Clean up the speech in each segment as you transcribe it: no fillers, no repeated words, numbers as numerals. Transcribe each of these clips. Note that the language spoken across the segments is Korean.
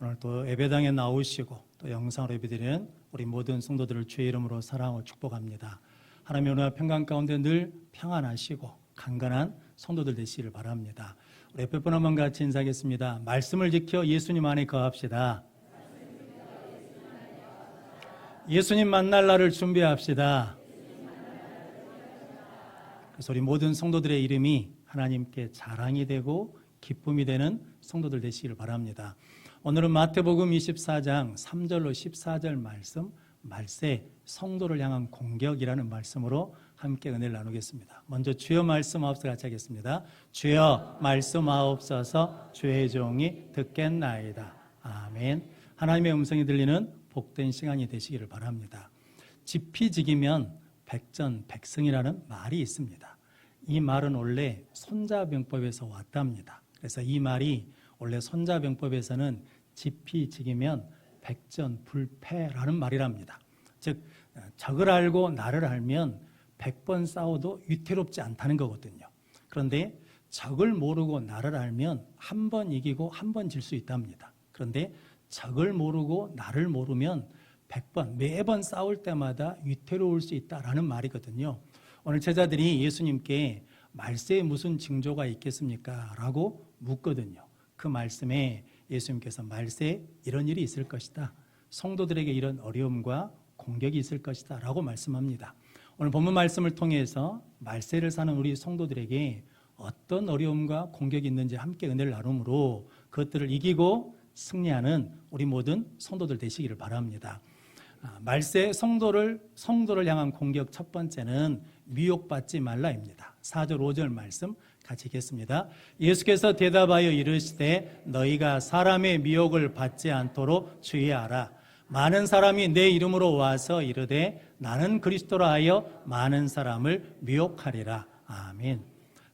오늘 또 예배당에 나오시고 또 영상으로 예배드리는 우리 모든 성도들을 주의 이름으로 사랑하고 축복합니다. 하나님의 은혜와 평강 가운데 늘 평안하시고 강건한 성도들 되시기를 바랍니다. 우리 옆에 분 한번 같이 인사하겠습니다. 말씀을 지켜 예수님 안에 거합시다. 예수님 만날 날을 준비합시다. 그래서 우리 모든 성도들의 이름이 하나님께 자랑이 되고 기쁨이 되는 성도들 되시기를 바랍니다. 오늘은 마태복음 24장 3절로 14절 말씀, 말세 성도를 향한 공격이라는 말씀으로 함께 은혜를 나누겠습니다. 먼저 주여 말씀하옵소서 같이 하겠습니다. 주여 말씀하옵소서 주의 종이 듣겠나이다. 아멘. 하나님의 음성이 들리는 복된 시간이 되시기를 바랍니다. 지피지기면 백전백승이라는 말이 있습니다. 이 말은 원래 손자병법에서 왔답니다. 그래서 이 말이 원래 손자병법에서는 지피지기면 백전불패라는 말이랍니다. 즉 적을 알고 나를 알면 100번 싸워도 위태롭지 않다는 거거든요. 그런데 적을 모르고 나를 알면 한 번 이기고 한 번 질 수 있답니다. 그런데 적을 모르고 나를 모르면 100번 매번 싸울 때마다 위태로울 수 있다라는 말이거든요. 오늘 제자들이 예수님께 말세에 무슨 징조가 있겠습니까? 라고 묻거든요. 그 말씀에 예수님께서 말세에 이런 일이 있을 것이다. 성도들에게 이런 어려움과 공격이 있을 것이다 라고 말씀합니다. 오늘 본문 말씀을 통해서 말세를 사는 우리 성도들에게 어떤 어려움과 공격이 있는지 함께 은혜를 나눔으로 그것들을 이기고 승리하는 우리 모든 성도들 되시기를 바랍니다. 말세 성도를 향한 공격 첫 번째는 미혹받지 말라입니다. 4절 5절 말씀 같이 읽겠습니다. 예수께서 대답하여 이르시되 너희가 사람의 미혹을 받지 않도록 주의하라. 많은 사람이 내 이름으로 와서 이르되 나는 그리스도라 하여 많은 사람을 미혹하리라. 아멘.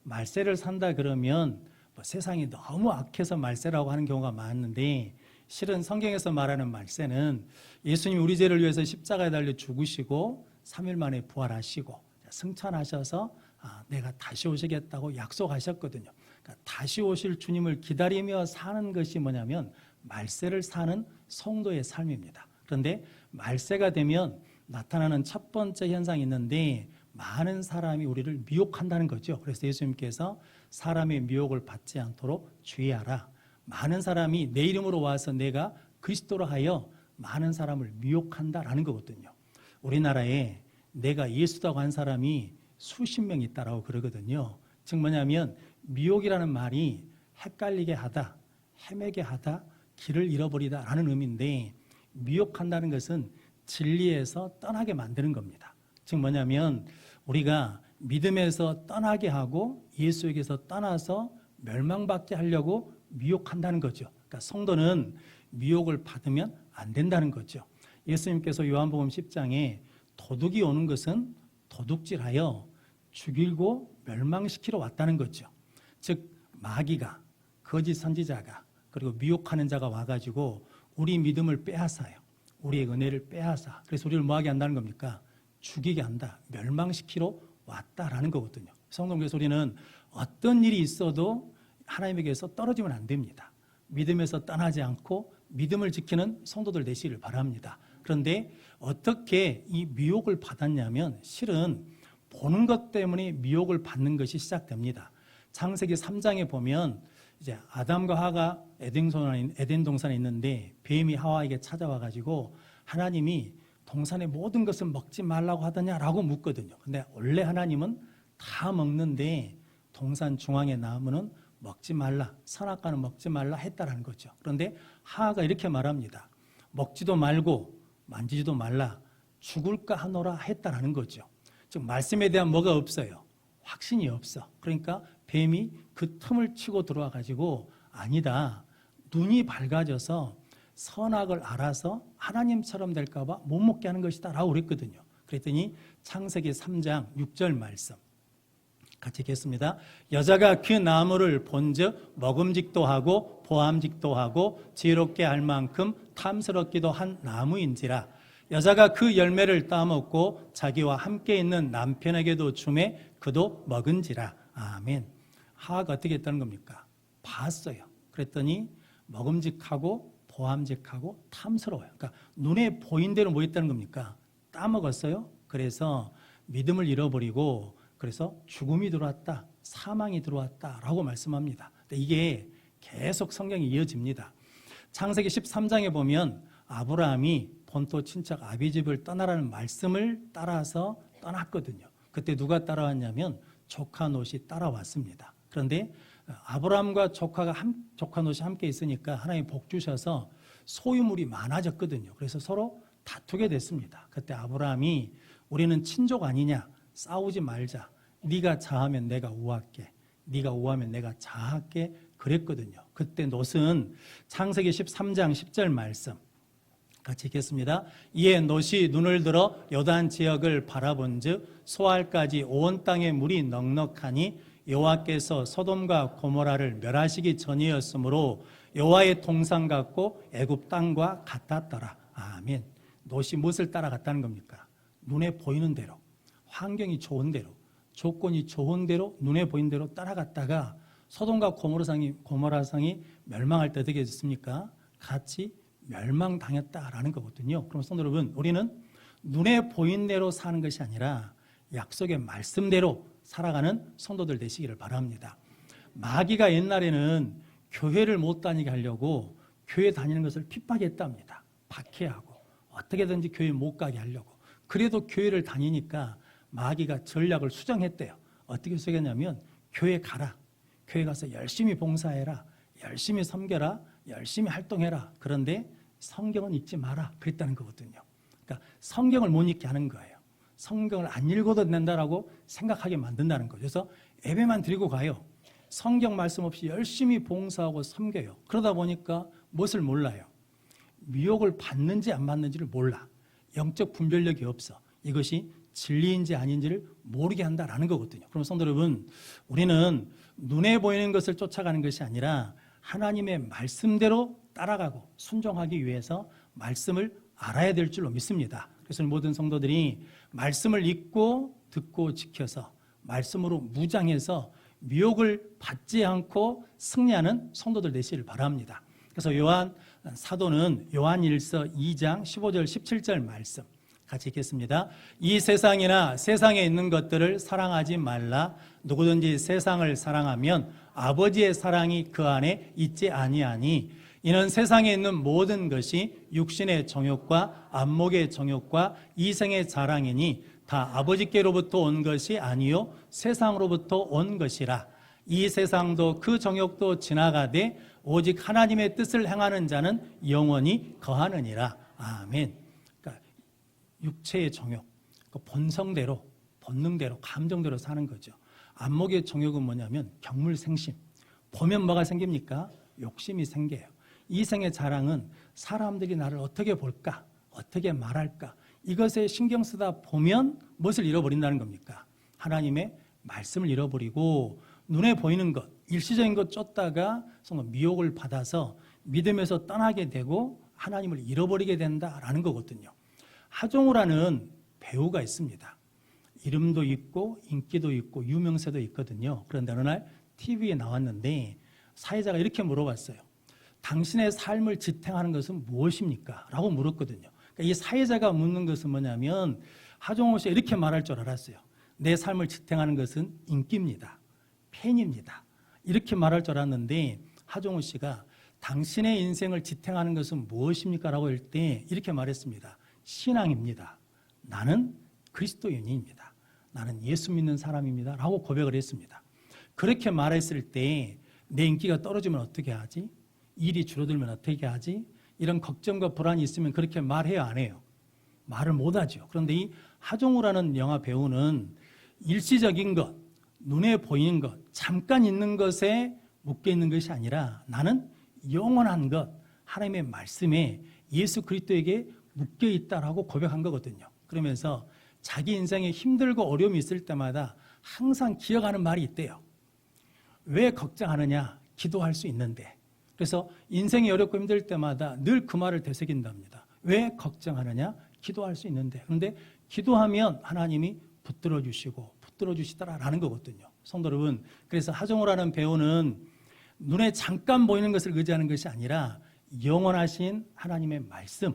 말세를 산다 그러면 세상이 너무 악해서 말세라고 하는 경우가 많은데 실은 성경에서 말하는 말세는 예수님이 우리 죄를 위해서 십자가에 달려 죽으시고 3일 만에 부활하시고 승천하셔서 내가 다시 오시겠다고 약속하셨거든요. 그러니까 다시 오실 주님을 기다리며 사는 것이 뭐냐면 말세를 사는 성도의 삶입니다. 그런데 말세가 되면 나타나는 첫 번째 현상이 있는데 많은 사람이 우리를 미혹한다는 거죠. 그래서 예수님께서 사람의 미혹을 받지 않도록 주의하라. 많은 사람이 내 이름으로 와서 내가 그리스도로 하여 많은 사람을 미혹한다라는 거거든요. 우리나라에 내가 예수다고 한 사람이 수십 명 있다라고 그러거든요. 즉 뭐냐면 미혹이라는 말이 헷갈리게 하다, 헤매게 하다, 길을 잃어버리다라는 의미인데 미혹한다는 것은 진리에서 떠나게 만드는 겁니다. 즉 뭐냐면 우리가 믿음에서 떠나게 하고 예수에게서 떠나서 멸망받게 하려고 미혹한다는 거죠. 그러니까 성도는 미혹을 받으면 안 된다는 거죠. 예수님께서 요한복음 10장에 도둑이 오는 것은 도둑질하여 죽이고 멸망시키러 왔다는 거죠. 즉 마귀가 거짓 선지자가 그리고 미혹하는 자가 와가지고 우리 믿음을 빼앗아요. 우리의 은혜를 빼앗아. 그래서 우리를 뭐하게 한다는 겁니까? 죽이게 한다. 멸망시키러 왔다라는 거거든요. 성도님께서 우리는 어떤 일이 있어도 하나님에게서 떨어지면 안 됩니다. 믿음에서 떠나지 않고 믿음을 지키는 성도들 되시기를 바랍니다. 그런데 어떻게 이 미혹을 받았냐면 실은 보는 것 때문에 미혹을 받는 것이 시작됩니다. 창세기 3장에 보면 이제 아담과 하가 에덴 동산에 있는데 뱀이 하와에게 찾아와 가지고 하나님이 동산의 모든 것을 먹지 말라고 하더냐라고 묻거든요. 근데 원래 하나님은 다 먹는데 동산 중앙의 나무는 먹지 말라, 선악과는 먹지 말라 했다라는 거죠. 그런데 하하가 이렇게 말합니다. 먹지도 말고 만지지도 말라, 죽을까 하노라 했다라는 거죠. 즉 말씀에 대한 뭐가 없어요? 확신이 없어. 그러니까 뱀이 그 틈을 치고 들어와 가지고 아니다, 눈이 밝아져서 선악을 알아서 하나님처럼 될까 봐 못 먹게 하는 것이다 라고 그랬거든요. 그랬더니 창세기 3장 6절 말씀 같이 읽겠습니다. 여자가 그 나무를 본즉 먹음직도 하고 보암직도 하고 지혜롭게 할 만큼 탐스럽기도 한 나무인지라. 여자가 그 열매를 따먹고 자기와 함께 있는 남편에게도 주매 그도 먹은지라. 아멘. 하하가 어떻게 했다는 겁니까? 봤어요. 그랬더니 먹음직하고 보암직하고 탐스러워요. 그러니까 눈에 보인 대로 뭐 했다는 겁니까? 따먹었어요. 그래서 믿음을 잃어버리고 그래서 죽음이 들어왔다, 사망이 들어왔다라고 말씀합니다. 이게 계속 성경이 이어집니다. 창세기 13장에 보면 아브라함이 본토 친척 아비집을 떠나라는 말씀을 따라서 떠났거든요. 그때 누가 따라왔냐면 조카 롯이 따라왔습니다. 그런데 아브라함과 조카 롯이 함께 있으니까 하나님이 복 주셔서 소유물이 많아졌거든요. 그래서 서로 다투게 됐습니다. 그때 아브라함이 우리는 친족 아니냐, 싸우지 말자. 네가 자하면 내가 우할게, 네가 우하면 내가 자할게 그랬거든요. 그때 롯은 창세기 13장 10절 말씀 같이 읽겠습니다. 이에 롯이 눈을 들어 요단 지역을 바라본즉 소알까지 온 땅에 물이 넉넉하니 여호와께서 소돔과 고모라를 멸하시기 전이었으므로 여호와의 동산 같고 애굽 땅과 같았더라. 아멘. 롯이 무엇을 따라갔다는 겁니까? 눈에 보이는 대로, 환경이 좋은 대로, 조건이 좋은 대로, 눈에 보이는 대로 따라갔다가 소돔과 고모라성이 멸망할 때 어떻게 됐습니까? 같이 멸망당했다라는 거거든요. 그럼 성도 여러분, 우리는 눈에 보인 대로 사는 것이 아니라 약속의 말씀대로 살아가는 성도들 되시기를 바랍니다. 마귀가 옛날에는 교회를 못 다니게 하려고 교회 다니는 것을 핍박했답니다. 박해하고 어떻게든지 교회 못 가게 하려고. 그래도 교회를 다니니까 마귀가 전략을 수정했대요. 어떻게 수정했냐면 교회 가라. 교회 가서 열심히 봉사해라. 열심히 섬겨라. 열심히 활동해라. 그런데 성경은 읽지 마라. 그랬다는 거거든요. 그러니까 성경을 못 읽게 하는 거예요. 성경을 안 읽어도 된다라고 생각하게 만든다는 거죠. 그래서 예배만 드리고 가요. 성경 말씀 없이 열심히 봉사하고 섬겨요. 그러다 보니까 무엇을 몰라요? 미혹을 받는지 안 받는지를 몰라. 영적 분별력이 없어. 이것이 진리인지 아닌지를 모르게 한다라는 거거든요. 그럼 성도 여러분, 우리는 눈에 보이는 것을 쫓아가는 것이 아니라 하나님의 말씀대로 따라가고 순종하기 위해서 말씀을 알아야 될 줄로 믿습니다. 그래서 모든 성도들이 말씀을 읽고 듣고 지켜서 말씀으로 무장해서 미혹을 받지 않고 승리하는 성도들 되시기를 바랍니다. 그래서 요한 사도는 요한일서 2장 15절 17절 말씀 같이 읽겠습니다. 이 세상이나 세상에 있는 것들을 사랑하지 말라. 누구든지 세상을 사랑하면 아버지의 사랑이 그 안에 있지 아니하니 이는 세상에 있는 모든 것이 육신의 정욕과 안목의 정욕과 이생의 자랑이니 다 아버지께로부터 온 것이 아니요 세상으로부터 온 것이라. 이 세상도 그 정욕도 지나가되 오직 하나님의 뜻을 행하는 자는 영원히 거하느니라. 아멘. 그러니까 육체의 정욕, 본성대로, 본능대로, 감정대로 사는 거죠. 안목의 정욕은 뭐냐면 경물생심. 보면 뭐가 생깁니까? 욕심이 생겨요. 이생의 자랑은 사람들이 나를 어떻게 볼까? 어떻게 말할까? 이것에 신경 쓰다 보면 무엇을 잃어버린다는 겁니까? 하나님의 말씀을 잃어버리고 눈에 보이는 것, 일시적인 것 쫓다가 미혹을 받아서 믿음에서 떠나게 되고 하나님을 잃어버리게 된다라는 거거든요. 하종우라는 배우가 있습니다. 이름도 있고 인기도 있고 유명세도 있거든요. 그런데 어느 날 TV에 나왔는데 사회자가 이렇게 물어봤어요. 당신의 삶을 지탱하는 것은 무엇입니까? 라고 물었거든요. 그러니까 이 사회자가 묻는 것은 뭐냐면 하종우 씨가 이렇게 말할 줄 알았어요. 내 삶을 지탱하는 것은 인기입니다. 팬입니다. 이렇게 말할 줄 알았는데 하종우 씨가 당신의 인생을 지탱하는 것은 무엇입니까? 라고 할 때 이렇게 말했습니다. 신앙입니다. 나는 그리스도인입니다. 나는 예수 믿는 사람입니다. 라고 고백을 했습니다. 그렇게 말했을 때 내 인기가 떨어지면 어떻게 하지? 일이 줄어들면 어떻게 하지? 이런 걱정과 불안이 있으면 그렇게 말해요, 안 해요? 말을 못하죠. 그런데 이 하종우라는 영화 배우는 일시적인 것, 눈에 보이는 것, 잠깐 있는 것에 묶여 있는 것이 아니라 나는 영원한 것, 하나님의 말씀에 예수 그리스도에게 묶여 있다라고 고백한 거거든요. 그러면서 자기 인생에 힘들고 어려움이 있을 때마다 항상 기억하는 말이 있대요. 왜 걱정하느냐? 기도할 수 있는데. 그래서 인생이 어렵고 힘들 때마다 늘 그 말을 되새긴답니다. 왜 걱정하느냐? 기도할 수 있는데. 그런데 기도하면 하나님이 붙들어 주시고 붙들어 주시더라라는 거거든요. 성도 여러분, 그래서 하종우라는 배우는 눈에 잠깐 보이는 것을 의지하는 것이 아니라 영원하신 하나님의 말씀,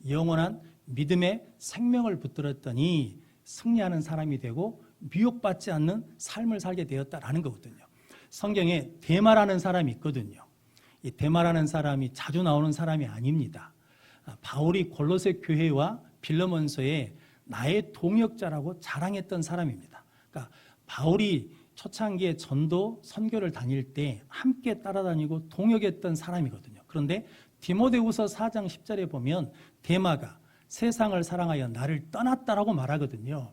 영원한 믿음의 생명을 붙들었더니 승리하는 사람이 되고 미혹받지 않는 삶을 살게 되었다라는 거거든요. 성경에 데마라는 사람이 있거든요. 이 데마라는 사람이 자주 나오는 사람이 아닙니다. 바울이 골로새 교회와 빌레몬서에 나의 동역자라고 자랑했던 사람입니다. 그러니까 바울이 초창기에 전도 선교를 다닐 때 함께 따라다니고 동역했던 사람이거든요. 그런데 디모데후서 4장 10절에 보면 데마가 세상을 사랑하여 나를 떠났다라고 말하거든요.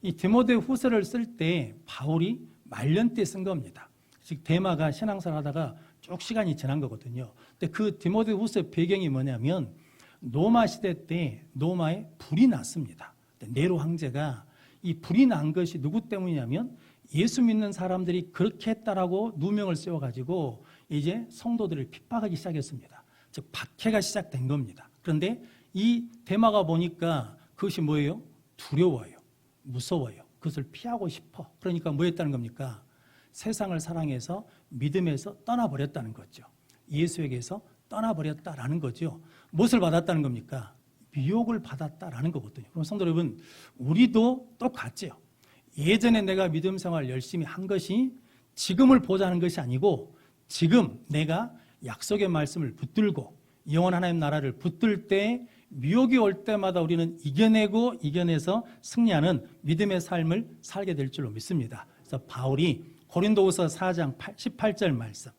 이 디모데후서를 쓸 때 바울이 말년 때 쓴 겁니다. 즉 데마가 신앙생활 하다가 쭉 시간이 지난 거거든요. 근데 그 디모데후서 배경이 뭐냐면 로마 시대 때 로마에 불이 났습니다. 네로 황제가 이 불이 난 것이 누구 때문이냐면 예수 믿는 사람들이 그렇게 했다라고 누명을 씌워가지고 이제 성도들을 핍박하기 시작했습니다. 즉 박해가 시작된 겁니다. 그런데 이 데마가 보니까 그것이 뭐예요? 두려워요. 무서워요. 그것을 피하고 싶어. 그러니까 뭐 했다는 겁니까? 세상을 사랑해서 믿음에서 떠나버렸다는 거죠. 예수에게서 떠나버렸다라는 거죠. 무엇을 받았다는 겁니까? 미혹을 받았다라는 거거든요. 그럼 성도 여러분, 우리도 똑같죠. 예전에 내가 믿음 생활 열심히 한 것이 지금을 보자는 것이 아니고 지금 내가 약속의 말씀을 붙들고 영원 하나님 나라를 붙들 때 미혹이 올 때마다 우리는 이겨내서 승리하는 믿음의 삶을 살게 될 줄로 믿습니다. 그래서 바울이 고린도후서 4장 18절 말씀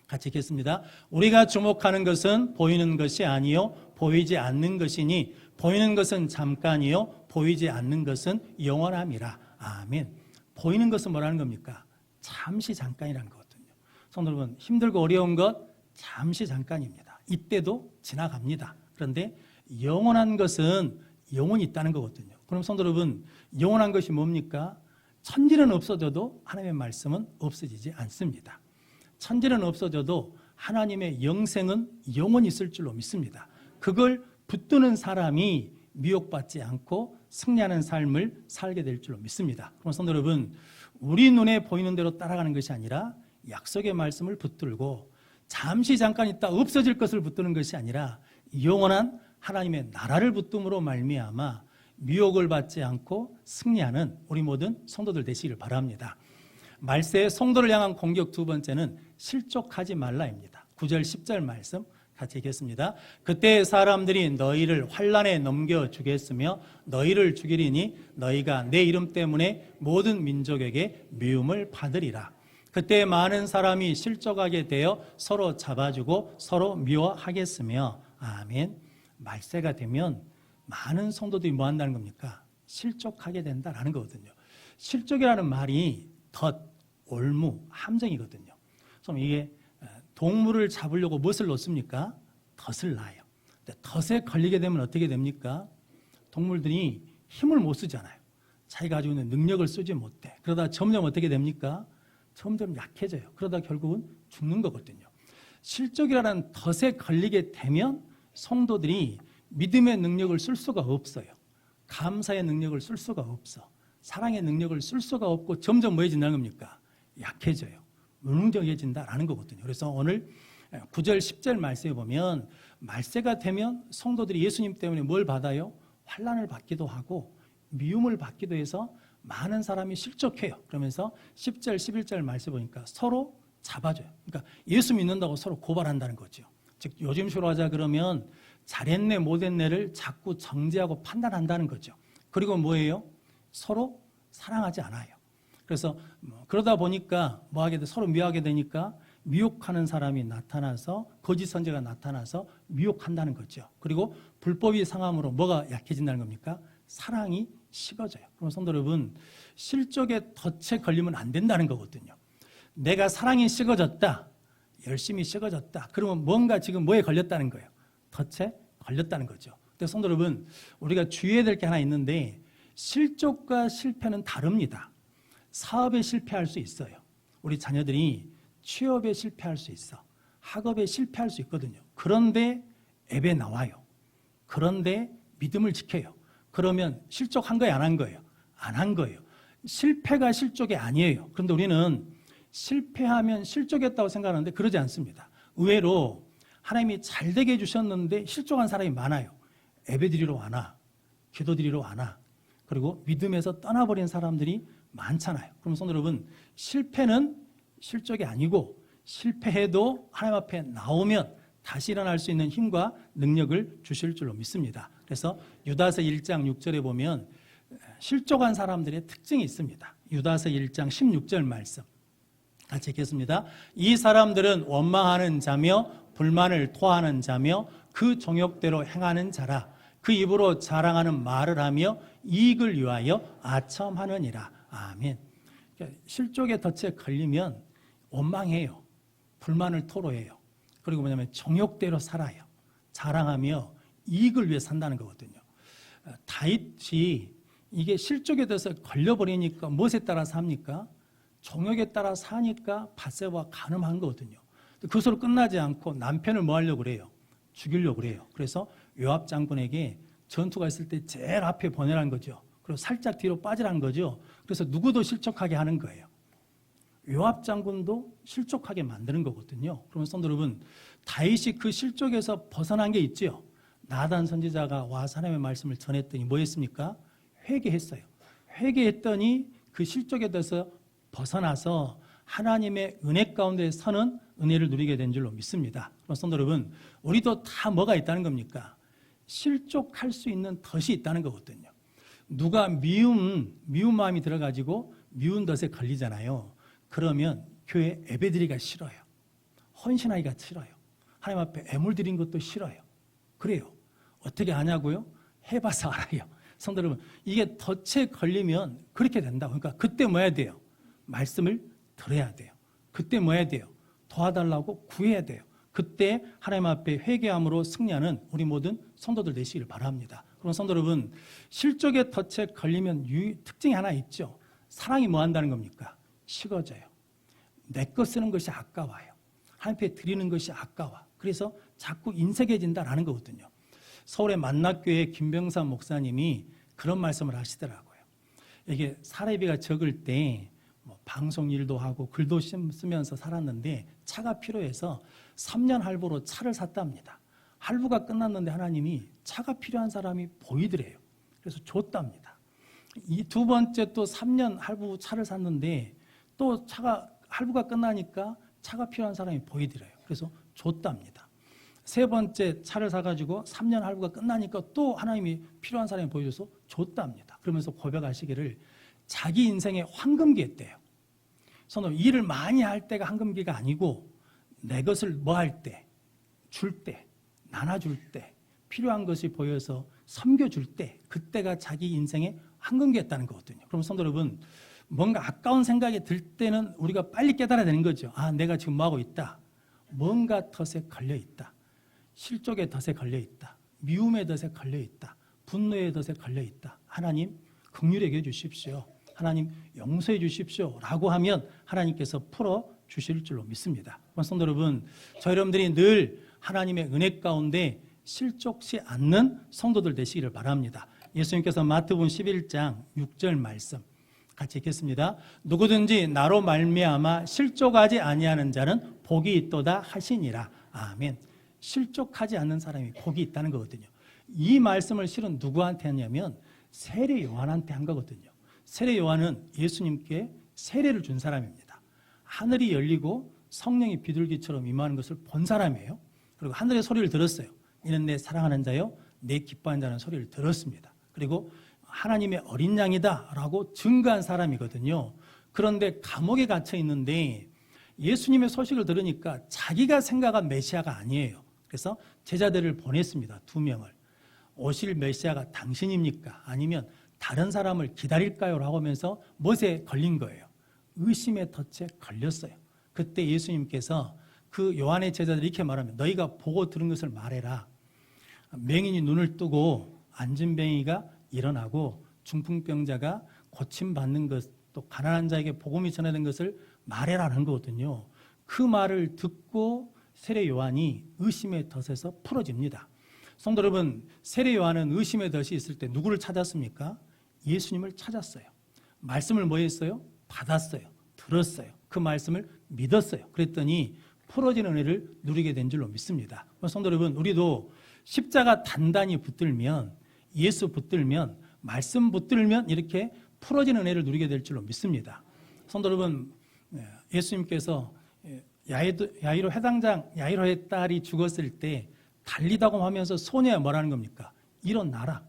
같이 읽겠습니다. 우리가 주목하는 것은 보이는 것이 아니요 보이지 않는 것이니 보이는 것은 잠깐이요 보이지 않는 것은 영원함이라. 아멘. 보이는 것은 뭐라는 겁니까? 잠시 잠깐이라는 거거든요. 성도 여러분, 힘들고 어려운 것 잠시 잠깐입니다. 이때도 지나갑니다. 그런데 영원한 것은 영원히 있다는 거거든요. 그럼 성도 여러분, 영원한 것이 뭡니까? 천지는 없어져도 하나님의 말씀은 없어지지 않습니다. 천지는 없어져도 하나님의 영생은 영원히 있을 줄로 믿습니다. 그걸 붙드는 사람이 미혹받지 않고 승리하는 삶을 살게 될 줄로 믿습니다. 그럼 성도 여러분, 우리 눈에 보이는 대로 따라가는 것이 아니라 약속의 말씀을 붙들고 잠시 잠깐 있다 없어질 것을 붙드는 것이 아니라 영원한 하나님의 나라를 붙듦으로 말미암아 미혹을 받지 않고 승리하는 우리 모든 성도들 되시기를 바랍니다. 말세의 성도를 향한 공격 두 번째는 실족하지 말라입니다. 9절 10절 말씀 같이 읽겠습니다. 그때 사람들이 너희를 환난에 넘겨주겠으며 너희를 죽이리니 너희가 내 이름 때문에 모든 민족에게 미움을 받으리라. 그때 많은 사람이 실족하게 되어 서로 잡아주고 서로 미워하겠으며. 아멘. 말세가 되면 많은 성도들이 뭐 한다는 겁니까? 실족하게 된다라는 거거든요. 실족이라는 말이 덫, 올무, 함정이거든요. 그럼 이게 동물을 잡으려고 무엇을 놓습니까? 덫을 놔요. 덫에 걸리게 되면 어떻게 됩니까? 동물들이 힘을 못 쓰잖아요. 자기가 가지고 있는 능력을 쓰지 못해. 그러다 점점 어떻게 됩니까? 점점 약해져요. 그러다 결국은 죽는 거거든요. 실족이라는 덫에 걸리게 되면 성도들이 믿음의 능력을 쓸 수가 없어요. 감사의 능력을 쓸 수가 없어. 사랑의 능력을 쓸 수가 없고 점점 뭐해진다는 겁니까? 약해져요. 무능력해진다라는 거거든요. 그래서 오늘 9절 10절 말씀에 보면 말세가 되면 성도들이 예수님 때문에 뭘 받아요? 환난을 받기도 하고 미움을 받기도 해서 많은 사람이 실족해요. 그러면서 10절 11절 말씀 보니까 서로 잡아줘요. 그러니까 예수 믿는다고 서로 고발한다는 거죠. 즉 요즘식으로 하자 그러면 잘했네 못했네를 자꾸 정죄하고 판단한다는 거죠. 그리고 뭐예요? 서로 사랑하지 않아요. 그래서 그러다 보니까 뭐 하게 돼? 서로 미워하게 되니까 미혹하는 사람이 나타나서 거짓 선지자가 나타나서 미혹한다는 거죠. 그리고 불법이 상함으로 뭐가 약해진다는 겁니까? 사랑이 식어져요. 그럼 성도 여러분, 실족의 덫에 걸리면 안 된다는 거거든요. 내가 사랑이 식어졌다, 열심히 식어졌다. 그러면 뭔가 지금 뭐에 걸렸다는 거예요? 덫에 걸렸다는 거죠. 근데 성도 여러분, 우리가 주의해야 될 게 하나 있는데 실족과 실패는 다릅니다. 사업에 실패할 수 있어요. 우리 자녀들이 취업에 실패할 수 있어. 학업에 실패할 수 있거든요. 그런데 앱에 나와요. 그런데 믿음을 지켜요. 그러면 실족한 거예요? 안 한 거예요? 안 한 거예요. 실패가 실족이 아니에요. 그런데 우리는 실패하면 실족했다고 생각하는데 그러지 않습니다. 의외로 하나님이 잘 되게 해주셨는데 실족한 사람이 많아요. 예배드리러 와나, 기도드리러 와나, 그리고 믿음에서 떠나버린 사람들이 많잖아요. 그럼 성도 여러분, 실패는 실족이 아니고 실패해도 하나님 앞에 나오면 다시 일어날 수 있는 힘과 능력을 주실 줄로 믿습니다. 그래서 유다서 1장 6절에 보면 실족한 사람들의 특징이 있습니다. 유다서 1장 16절 말씀 같이 읽겠습니다. 이 사람들은 원망하는 자며 불만을 토하는 자며 그 정욕대로 행하는 자라. 그 입으로 자랑하는 말을 하며 이익을 위하여 아첨하느니라. 아멘. 실족의 덫에 걸리면 원망해요. 불만을 토로해요. 그리고 뭐냐면 정욕대로 살아요. 자랑하며 이익을 위해 산다는 거거든요. 다윗이 이게 실족에 대해서 걸려버리니까 무엇에 따라 삽니까? 정욕에 따라 사니까 밧세바와 간음한 거거든요. 그것으로 끝나지 않고 남편을 뭐 하려고 그래요? 죽이려고 그래요. 그래서 요압 장군에게 전투가 있을 때 제일 앞에 보내라는 거죠. 그리고 살짝 뒤로 빠지라는 거죠. 그래서 누구도 실족하게 하는 거예요. 요압 장군도 실족하게 만드는 거거든요. 그러면 성도 여러분, 다윗이 그 실족에서 벗어난 게 있죠. 나단 선지자가 와서 하나님의 말씀을 전했더니 뭐 했습니까? 회개했어요. 회개했더니 그 실족에 대해서 벗어나서 하나님의 은혜 가운데 서는 은혜를 누리게 된 줄로 믿습니다. 그럼 성도 여러분, 우리도 다 뭐가 있다는 겁니까? 실족할 수 있는 덫이 있다는 거거든요. 누가 미운 마음이 들어가지고 미운 덫에 걸리잖아요. 그러면 교회 예배드리기가 싫어요. 헌신하기가 싫어요. 하나님 앞에 애물 드린 것도 싫어요. 그래요. 어떻게 하냐고요? 해봐서 알아요. 성도 여러분, 이게 덫에 걸리면 그렇게 된다고. 그러니까 그때 뭐 해야 돼요? 말씀을 들어야 돼요. 그때 뭐 해야 돼요? 도와달라고 구해야 돼요. 그때 하나님 앞에 회개함으로 승리하는 우리 모든 성도들 되시기를 바랍니다. 그럼 성도 여러분, 실족의 덫에 걸리면 특징이 하나 있죠. 사랑이 뭐 한다는 겁니까? 식어져요. 내 것 쓰는 것이 아까워요. 하나님 앞에 드리는 것이 아까워. 그래서 자꾸 인색해진다라는 거거든요. 서울의 만락교회 김병삼 목사님이 그런 말씀을 하시더라고요. 이게 사례비가 적을 때 뭐 방송 일도 하고 글도 쓰면서 살았는데 차가 필요해서 3년 할부로 차를 샀답니다. 할부가 끝났는데 하나님이 차가 필요한 사람이 보이더래요. 그래서 줬답니다. 이 두 번째 또 3년 할부 차를 샀는데 또 할부가 끝나니까 차가 필요한 사람이 보이더래요. 그래서 줬답니다. 세 번째 차를 사가지고 3년 할부가 끝나니까 또 하나님이 필요한 사람이 보여줘서 줬답니다. 그러면서 고백하시기를 자기 인생의 황금기였대요. 저는 일을 많이 할 때가 황금기가 아니고 내 것을 뭐 할 때, 줄 때, 나눠줄 때, 필요한 것이 보여서 섬겨줄 때, 그때가 자기 인생의 황금기였다는 거거든요. 그럼 성도 여러분, 뭔가 아까운 생각이 들 때는 우리가 빨리 깨달아야 되는 거죠. 아, 내가 지금 뭐 하고 있다? 뭔가 덫에 걸려 있다. 실족의 덫에 걸려 있다. 미움의 덫에 걸려 있다. 분노의 덫에 걸려 있다. 하나님 긍휼히 여겨 주십시오. 하나님 용서해 주십시오. 라고 하면 하나님께서 풀어 주실 줄로 믿습니다. 성도 여러분, 저 여러분들이 늘 하나님의 은혜 가운데 실족치 않는 성도들 되시기를 바랍니다. 예수님께서 마태복음 11장 6절 말씀 같이 읽겠습니다. 누구든지 나로 말미암아 실족하지 아니하는 자는 복이 있도다 하시니라. 아멘. 실족하지 않는 사람이 복이 있다는 거거든요. 이 말씀을 실은 누구한테 했냐면 세례 요한한테 한 거거든요. 세례 요한은 예수님께 세례를 준 사람입니다. 하늘이 열리고 성령이 비둘기처럼 임하는 것을 본 사람이에요. 그리고 하늘의 소리를 들었어요. 이는 내 사랑하는 자요, 내 기뻐하는 자는 소리를 들었습니다. 그리고 하나님의 어린 양이다 라고 증거한 사람이거든요. 그런데 감옥에 갇혀 있는데 예수님의 소식을 들으니까 자기가 생각한 메시아가 아니에요. 그래서 제자들을 보냈습니다. 2명을. 오실 메시아가 당신입니까? 아니면 다른 사람을 기다릴까요? 라고 하면서 못에 걸린 거예요. 의심의 덫에 걸렸어요. 그때 예수님께서 그 요한의 제자들이 이렇게 말하면 너희가 보고 들은 것을 말해라. 맹인이 눈을 뜨고 앉은 뱅이가 일어나고 중풍병자가 고침받는 것, 또 가난한 자에게 복음이 전해진 것을 말해라는 거거든요. 그 말을 듣고 세례 요한이 의심의 덫에서 풀어집니다. 성도 여러분, 세례 요한은 의심의 덫이 있을 때 누구를 찾았습니까? 예수님을 찾았어요. 말씀을 뭐 했어요? 받았어요. 들었어요. 그 말씀을 믿었어요. 그랬더니 풀어지는 은혜를 누리게 된 줄로 믿습니다. 성도 여러분, 우리도 십자가 단단히 붙들면, 예수 붙들면, 말씀 붙들면 이렇게 풀어지는 은혜를 누리게 될 줄로 믿습니다. 성도 여러분, 예수님께서 야이로 회당장 야이로의 딸이 죽었을 때 달리다고 하면서 소녀야 뭐라는 겁니까? 일어나라.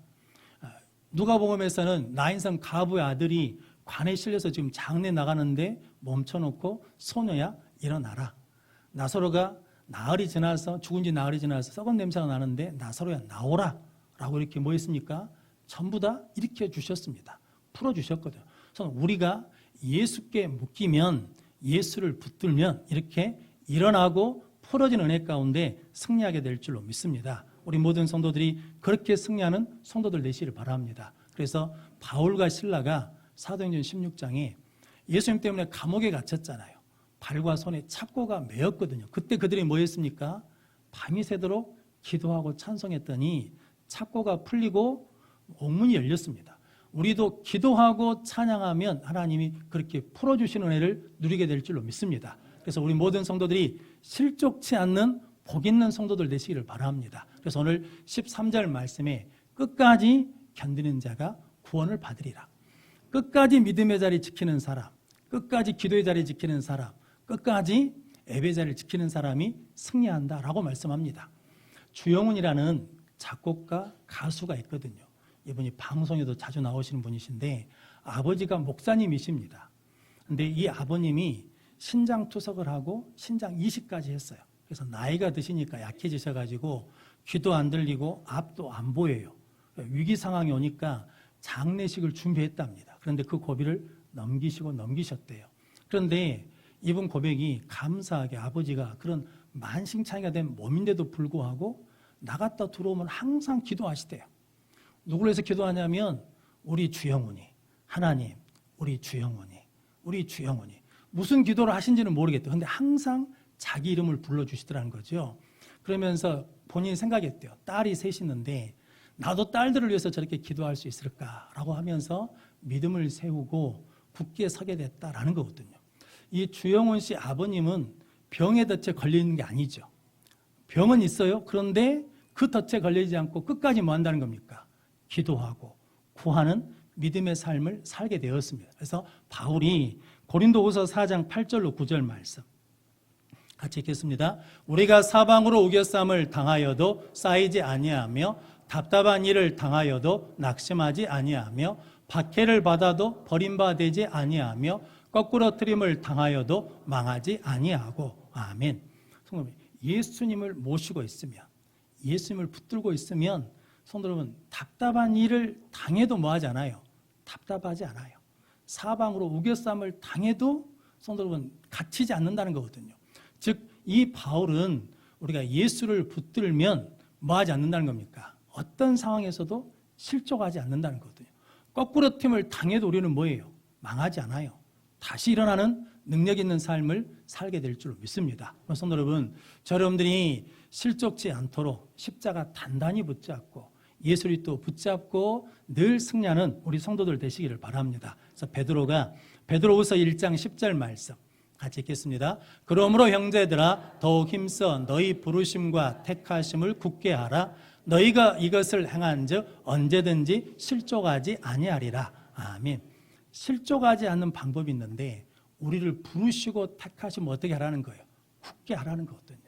누가복음에서는 나인성 가부의 아들이 관에 실려서 지금 장례 나가는데 멈춰놓고 소녀야 일어나라. 나사로가 나흘이 지나서 죽은 지 나흘이 지나서 썩은 냄새가 나는데 나사로야 나오라 라고 이렇게 뭐 했습니까? 전부 다 일으켜 주셨습니다. 풀어주셨거든요. 그래서 우리가 예수께 묶이면, 예수를 붙들면 이렇게 일어나고 풀어진 은혜 가운데 승리하게 될 줄로 믿습니다. 우리 모든 성도들이 그렇게 승리하는 성도들 되시기를 바랍니다. 그래서 바울과 실라가 사도행전 16장에 예수님 때문에 감옥에 갇혔잖아요. 발과 손에 착고가 매였거든요. 그때 그들이 뭐 했습니까? 밤이 새도록 기도하고 찬송했더니 착고가 풀리고 옥문이 열렸습니다. 우리도 기도하고 찬양하면 하나님이 그렇게 풀어주시는 은혜를 누리게 될 줄로 믿습니다. 그래서 우리 모든 성도들이 실족치 않는 복 있는 성도들 되시기를 바랍니다. 그래서 오늘 13절 말씀에 끝까지 견디는 자가 구원을 받으리라. 끝까지 믿음의 자리 지키는 사람, 끝까지 기도의 자리 지키는 사람, 끝까지 예배의 자리를 지키는 사람이 승리한다라고 말씀합니다. 주영훈이라는 작곡가, 가수가 있거든요. 이분이 방송에도 자주 나오시는 분이신데 아버지가 목사님이십니다. 근데 이 아버님이 신장 투석을 하고 신장 이식까지 했어요. 그래서 나이가 드시니까 약해지셔가지고 귀도 안 들리고 앞도 안 보여요. 위기 상황이 오니까 장례식을 준비했답니다. 그런데 그 고비를 넘기셨대요. 그런데 이분 고백이 감사하게 아버지가 그런 만신창이가 된 몸인데도 불구하고 나갔다 들어오면 항상 기도하시대요. 누구를 해서 기도하냐면 우리 주영훈이, 하나님, 우리 주영훈이 무슨 기도를 하신지는 모르겠대요. 근데 항상 자기 이름을 불러주시더라는 거죠. 그러면서 본인이 생각했대요. 딸이 셋이 있는데 나도 딸들을 위해서 저렇게 기도할 수 있을까라고 하면서 믿음을 세우고 굳게 서게 됐다라는 거거든요. 이 주영훈 씨 아버님은 병에 덫에 걸리는 게 아니죠. 병은 있어요. 그런데 그 덫에 걸리지 않고 끝까지 뭐 한다는 겁니까? 기도하고 구하는 믿음의 삶을 살게 되었습니다. 그래서 바울이 고린도후서 4장 8절로 9절 말씀 같이 읽겠습니다. 우리가 사방으로 우겨쌈을 당하여도 쌓이지 아니하며 답답한 일을 당하여도 낙심하지 아니하며 박해를 받아도 버림받지 아니하며 거꾸로 트림을 당하여도 망하지 아니하고. 아멘. 예수님을 모시고 있으면, 예수님을 붙들고 있으면 성도 여러분, 답답한 일을 당해도 뭐하지 않아요? 답답하지 않아요. 사방으로 우겨쌈을 당해도 성도 여러분 갇히지 않는다는 거거든요. 즉 이 바울은 우리가 예수를 붙들면 뭐하지 않는다는 겁니까? 어떤 상황에서도 실족하지 않는다는 거거든요. 거꾸로 틈을 당해도 우리는 뭐예요? 망하지 않아요. 다시 일어나는 능력 있는 삶을 살게 될 줄 믿습니다. 성도 여러분, 저 여러분들이 실족지 않도록 십자가 단단히 붙잡고 예수를 또 붙잡고 늘 승리하는 우리 성도들 되시기를 바랍니다. 그래서 베드로후서 1장 10절 말씀 같이 읽겠습니다. 그러므로 형제들아 더욱 힘써 너희 부르심과 택하심을 굳게 하라. 너희가 이것을 행한즉 언제든지 실족하지 아니하리라. 아멘. 실족하지 않는 방법이 있는데 우리를 부르시고 택하시면 어떻게 하라는 거예요? 굳게 하라는 거거든요.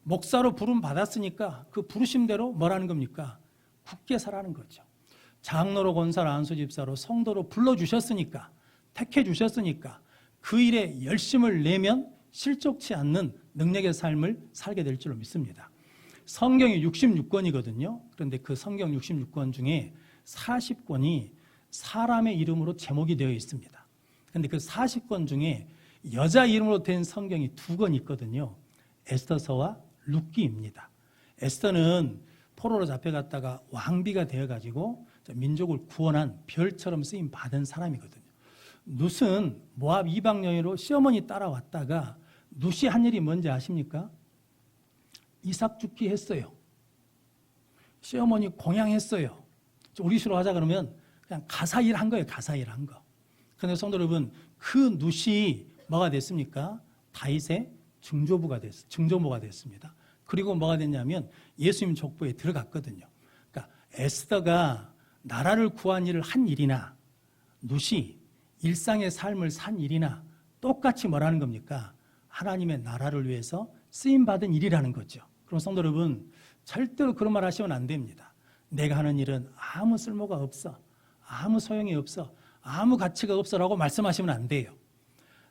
목사로 부름 받았으니까 그 부르심대로 뭐라는 겁니까? 굳게 살라는 거죠. 장로로, 권사로, 안수집사로, 성도로 불러주셨으니까, 택해 주셨으니까 그 일에 열심을 내면 실족치 않는 능력의 삶을 살게 될 줄로 믿습니다. 성경이 66권이거든요. 그런데 그 성경 66권 중에 40권이 사람의 이름으로 제목이 되어 있습니다. 그런데 그 40권 중에 여자 이름으로 된 성경이 2권 있거든요. 에스더서와 룻기입니다. 에스더는 포로로 잡혀갔다가 왕비가 되어가지고 민족을 구원한 별처럼 쓰임 받은 사람이거든요. 룻은 모압 이방 여인으로 시어머니 따라왔다가 룻이 한 일이 뭔지 아십니까? 이삭 죽기 했어요. 시어머니 공양했어요. 우리 시로 하자 그러면 그냥 가사일 한 거예요. 가사일 한 거. 그런데 성도 여러분, 그 룻이 뭐가 됐습니까? 다윗의 증조모가 됐습니다. 그리고 뭐가 됐냐면 예수님 족보에 들어갔거든요. 그러니까 에스더가 나라를 구한 일을 한 일이나 룻이 일상의 삶을 산 일이나 똑같이 뭐라는 겁니까? 하나님의 나라를 위해서 쓰임받은 일이라는 거죠. 그럼 성도 여러분, 절대로 그런 말 하시면 안 됩니다. 내가 하는 일은 아무 쓸모가 없어, 아무 소용이 없어, 아무 가치가 없어라고 말씀하시면 안 돼요.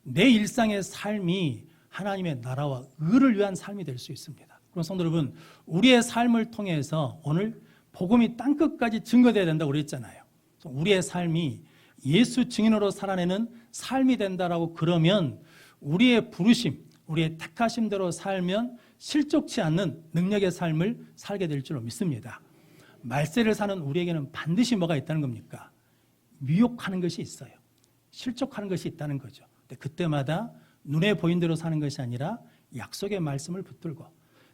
내 일상의 삶이 하나님의 나라와 의를 위한 삶이 될 수 있습니다. 그럼 성도 여러분, 우리의 삶을 통해서 오늘 복음이 땅끝까지 증거돼야 된다고 그랬잖아요. 우리의 삶이 예수 증인으로 살아내는 삶이 된다라고 그러면 우리의 부르심, 우리의 택하심대로 살면 실족치 않는 능력의 삶을 살게 될 줄로 믿습니다. 말세를 사는 우리에게는 반드시 뭐가 있다는 겁니까? 미혹하는 것이 있어요. 실족하는 것이 있다는 거죠. 근데 그때마다 눈에 보인 대로 사는 것이 아니라 약속의 말씀을 붙들고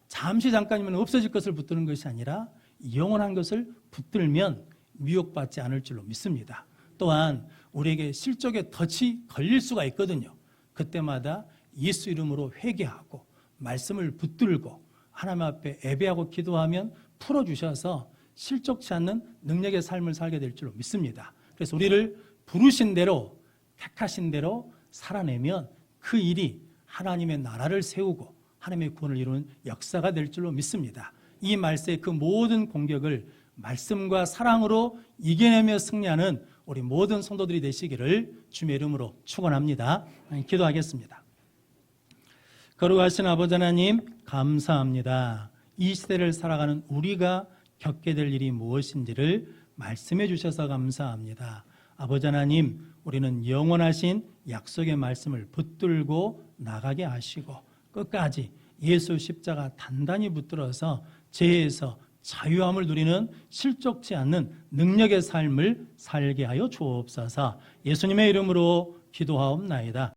잠시 잠깐이면 없어질 것을 붙드는 것이 아니라 영원한 것을 붙들면 미혹받지 않을 줄로 믿습니다. 또한 우리에게 실족의 덫이 걸릴 수가 있거든요. 그때마다 예수 이름으로 회개하고 말씀을 붙들고 하나님 앞에 예배하고 기도하면 풀어주셔서 실족치 않는 능력의 삶을 살게 될 줄로 믿습니다. 그래서 우리를 부르신 대로 택하신 대로 살아내면 그 일이 하나님의 나라를 세우고 하나님의 구원을 이루는 역사가 될 줄로 믿습니다. 이 말세의 그 모든 공격을 말씀과 사랑으로 이겨내며 승리하는 우리 모든 성도들이 되시기를 주님의 이름으로 축원합니다. 기도하겠습니다. 거룩하신 아버지 하나님, 감사합니다. 이 시대를 살아가는 우리가 겪게 될 일이 무엇인지를 말씀해 주셔서 감사합니다. 아버지 하나님, 우리는 영원하신 약속의 말씀을 붙들고 나가게 하시고 끝까지 예수 십자가 단단히 붙들어서 죄에서 자유함을 누리는 실족치 않는 능력의 삶을 살게 하여 주옵소서. 예수님의 이름으로 기도하옵나이다.